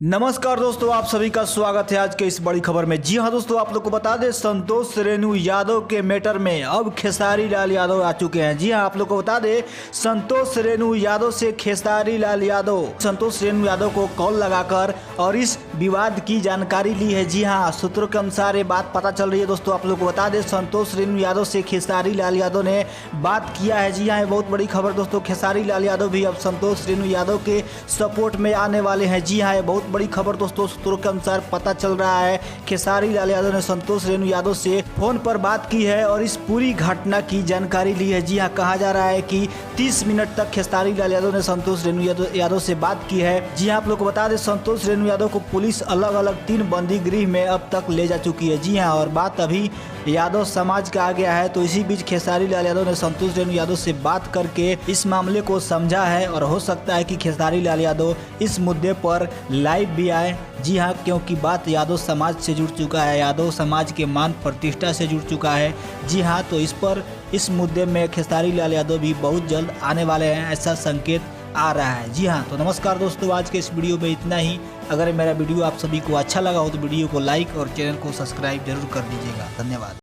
नमस्कार दोस्तों, आप सभी का स्वागत है आज के इस बड़ी खबर में। जी हां दोस्तों, आप लोग को बता दें संतोष रेणु यादव के मैटर में अब खेसारी लाल यादव आ चुके हैं। जी हां, आप लोग को बता दें संतोष रेणु यादव से खेसारी लाल यादव संतोष रेणु यादव को कॉल लगाकर और इस विवाद की जानकारी ली है। जी हां, सूत्रों के अनुसार ये बात पता चल रही है। दोस्तों आप लोग को बता दें संतोष रेणु यादव से खेसारी लाल यादव ने बात किया है। जी हां, ये बहुत बड़ी खबर दोस्तों। खेसारी लाल यादव भी अब संतोष रेणु यादव के सपोर्ट में आने वाले हैं। जी हां, बहुत बड़ी खबर दोस्तों, सूत्रों के अनुसार पता चल रहा है खेसारी लाल यादव ने संतोष रेणु यादव से फोन पर बात की है और इस पूरी घटना की जानकारी ली है। जी हां, कहा जा रहा है कि 30 मिनट तक खेसारी लाल यादव ने संतोष रेणु यादव से बात की है। जी हां, आप लोग को बता दें संतोष रेणु यादव को पुलिस अलग अलग 3 बंदी गृह में अब तक ले जा चुकी है। जी हां, और बात अभी यादव समाज का आ गया है। तो इसी बीच खेसारी लाल यादव ने संतोष रेणु यादव से बात करके इस मामले को समझा है और हो सकता है कि खेसारी लाल यादव इस मुद्दे पर लाइव भी आए। जी हाँ, क्योंकि बात यादव समाज से जुड़ चुका है, यादव समाज के मान प्रतिष्ठा से जुड़ चुका है। जी हाँ, तो इस मुद्दे में खेसारी लाल यादव भी बहुत जल्द आने वाले हैं, ऐसा संकेत आ रहा है। जी हाँ, तो नमस्कार दोस्तों, आज के इस वीडियो में इतना ही। अगर मेरा वीडियो आप सभी को अच्छा लगा हो तो वीडियो को लाइक और चैनल को सब्सक्राइब जरूर कर दीजिएगा। धन्यवाद।